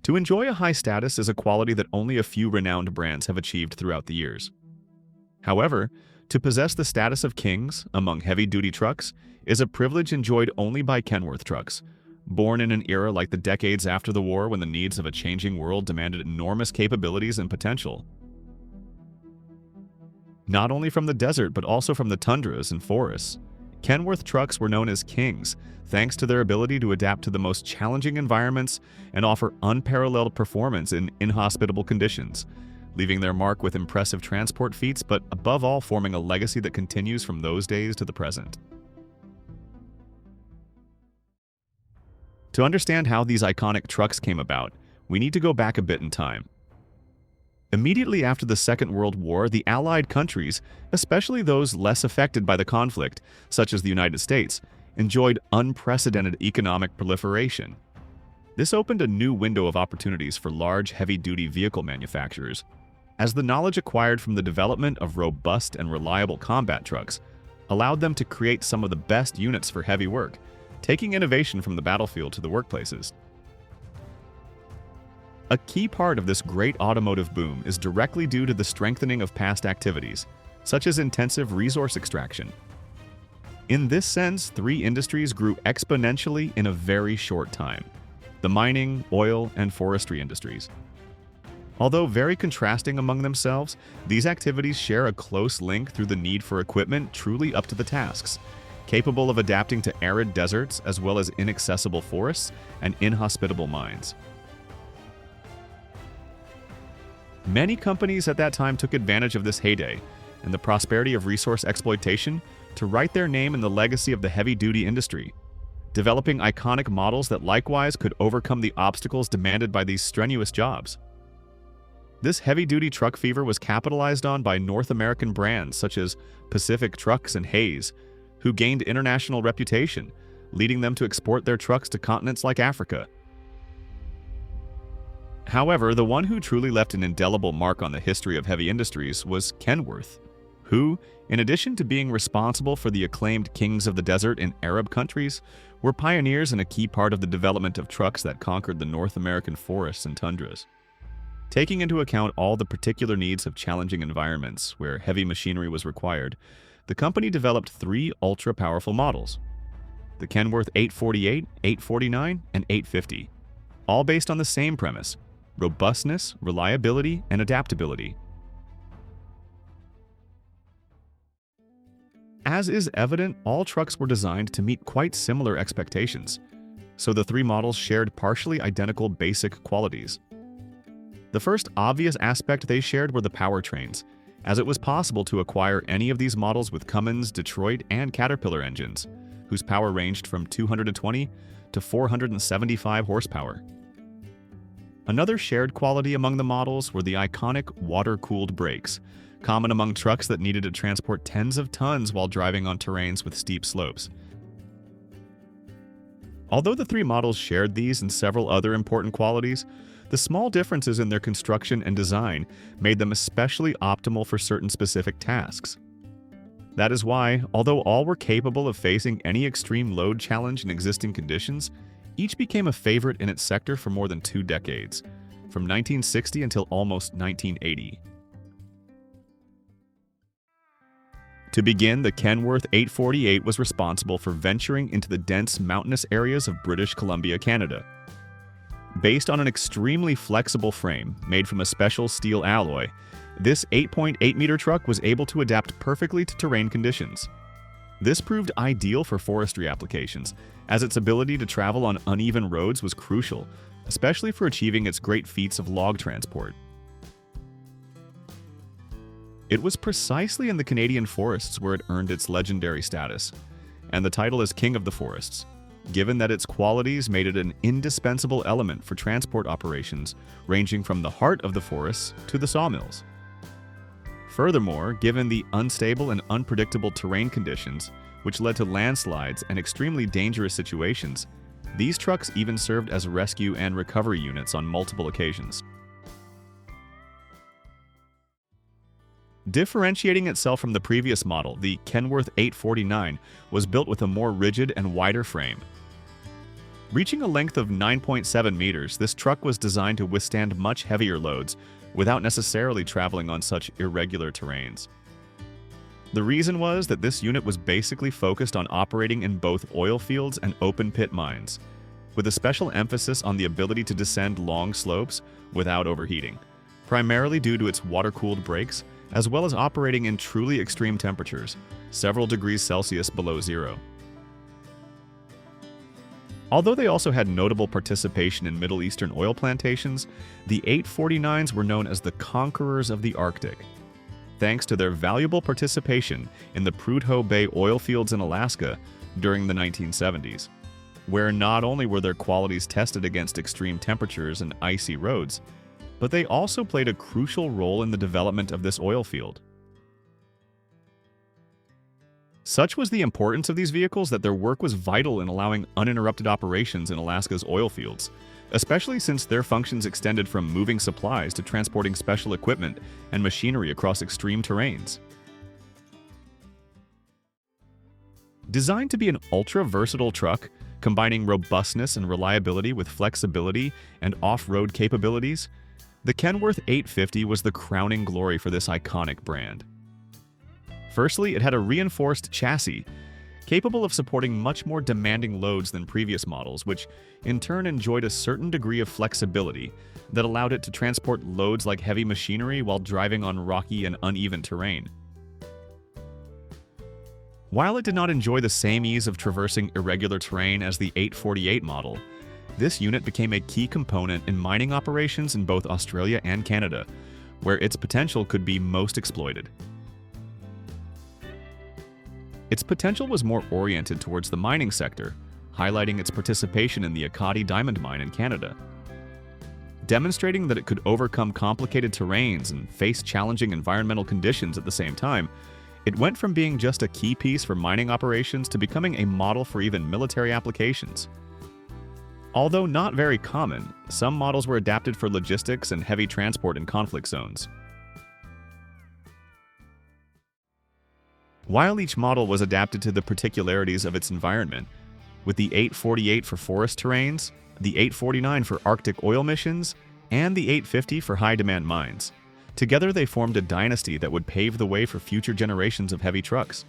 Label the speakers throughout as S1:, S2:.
S1: To enjoy a high status is a quality that only a few renowned brands have achieved throughout the years. However, to possess the status of kings among heavy-duty trucks is a privilege enjoyed only by Kenworth trucks, born in an era like the decades after the war when the needs of a changing world demanded enormous capabilities and potential. Not only from the desert but also from the tundras and forests, Kenworth trucks were known as kings thanks to their ability to adapt to the most challenging environments and offer unparalleled performance in inhospitable conditions, leaving their mark with impressive transport feats but above all forming a legacy that continues from those days to the present. To understand how these iconic trucks came about, we need to go back a bit in time. Immediately after the Second World War, the Allied countries, especially those less affected by the conflict, such as the United States, enjoyed unprecedented economic proliferation. This opened a new window of opportunities for large, heavy-duty vehicle manufacturers, as the knowledge acquired from the development of robust and reliable combat trucks allowed them to create some of the best units for heavy work, taking innovation from the battlefield to the workplaces. A key part of this great automotive boom is directly due to the strengthening of past activities, such as intensive resource extraction. In this sense, three industries grew exponentially in a very short time: the mining, oil, and forestry industries. Although very contrasting among themselves, these activities share a close link through the need for equipment truly up to the tasks, capable of adapting to arid deserts as well as inaccessible forests and inhospitable mines. Many companies at that time took advantage of this heyday and the prosperity of resource exploitation to write their name in the legacy of the heavy-duty industry, developing iconic models that likewise could overcome the obstacles demanded by these strenuous jobs. This heavy-duty truck fever was capitalized on by North American brands such as Pacific Trucks and Hayes, who gained international reputation, leading them to export their trucks to continents like Africa. However, the one who truly left an indelible mark on the history of heavy industries was Kenworth, who, in addition to being responsible for the acclaimed kings of the desert in Arab countries, were pioneers and a key part of the development of trucks that conquered the North American forests and tundras. Taking into account all the particular needs of challenging environments where heavy machinery was required, the company developed three ultra-powerful models: the Kenworth 848, 849, and 850, all based on the same premise: robustness, reliability, and adaptability. As is evident, all trucks were designed to meet quite similar expectations, so the three models shared partially identical basic qualities. The first obvious aspect they shared were the powertrains, as it was possible to acquire any of these models with Cummins, Detroit, and Caterpillar engines, whose power ranged from 220 to 475 horsepower. Another shared quality among the models were the iconic water-cooled brakes, common among trucks that needed to transport tens of tons while driving on terrains with steep slopes. Although the three models shared these and several other important qualities, the small differences in their construction and design made them especially optimal for certain specific tasks. That is why, although all were capable of facing any extreme load challenge in existing conditions, each became a favorite in its sector for more than 2 decades, from 1960 until almost 1980. To begin, the Kenworth 848 was responsible for venturing into the dense mountainous areas of British Columbia, Canada. Based on an extremely flexible frame made from a special steel alloy, this 8.8-meter truck was able to adapt perfectly to terrain conditions. This proved ideal for forestry applications, as its ability to travel on uneven roads was crucial, especially for achieving its great feats of log transport. It was precisely in the Canadian forests where it earned its legendary status, and the title as King of the Forests, given that its qualities made it an indispensable element for transport operations ranging from the heart of the forests to the sawmills. Furthermore, given the unstable and unpredictable terrain conditions, which led to landslides and extremely dangerous situations, these trucks even served as rescue and recovery units on multiple occasions. Differentiating itself from the previous model, the Kenworth 849 was built with a more rigid and wider frame. Reaching a length of 9.7 meters, this truck was designed to withstand much heavier loads without necessarily traveling on such irregular terrains. The reason was that this unit was basically focused on operating in both oil fields and open pit mines, with a special emphasis on the ability to descend long slopes without overheating, primarily due to its water-cooled brakes, as well as operating in truly extreme temperatures, several degrees Celsius below zero. Although they also had notable participation in Middle Eastern oil plantations, the 849s were known as the conquerors of the Arctic, thanks to their valuable participation in the Prudhoe Bay oil fields in Alaska during the 1970s, where not only were their qualities tested against extreme temperatures and icy roads, but they also played a crucial role in the development of this oil field. Such was the importance of these vehicles that their work was vital in allowing uninterrupted operations in Alaska's oil fields, especially since their functions extended from moving supplies to transporting special equipment and machinery across extreme terrains. Designed to be an ultra-versatile truck, combining robustness and reliability with flexibility and off-road capabilities, the Kenworth 850 was the crowning glory for this iconic brand. Firstly, it had a reinforced chassis, capable of supporting much more demanding loads than previous models, which in turn enjoyed a certain degree of flexibility that allowed it to transport loads like heavy machinery while driving on rocky and uneven terrain. While it did not enjoy the same ease of traversing irregular terrain as the 848 model, this unit became a key component in mining operations in both Australia and Canada, where its potential could be most exploited. Its potential was more oriented towards the mining sector, highlighting its participation in the Ekati diamond mine in Canada. Demonstrating that it could overcome complicated terrains and face challenging environmental conditions at the same time, it went from being just a key piece for mining operations to becoming a model for even military applications. Although not very common, some models were adapted for logistics and heavy transport in conflict zones. While each model was adapted to the particularities of its environment, with the 848 for forest terrains, the 849 for Arctic oil missions, and the 850 for high-demand mines, together they formed a dynasty that would pave the way for future generations of heavy trucks.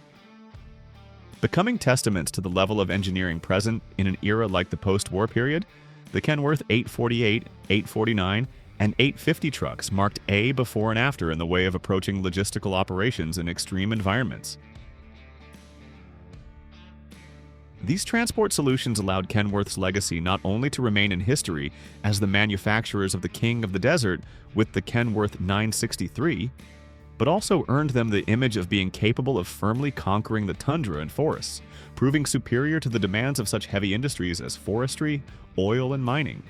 S1: Becoming testaments to the level of engineering present in an era like the post-war period, the Kenworth 848, 849, and 850 trucks marked a before and after in the way of approaching logistical operations in extreme environments. These transport solutions allowed Kenworth's legacy not only to remain in history as the manufacturers of the King of the Desert with the Kenworth 963, but also earned them the image of being capable of firmly conquering the tundra and forests, proving superior to the demands of such heavy industries as forestry, oil, and mining.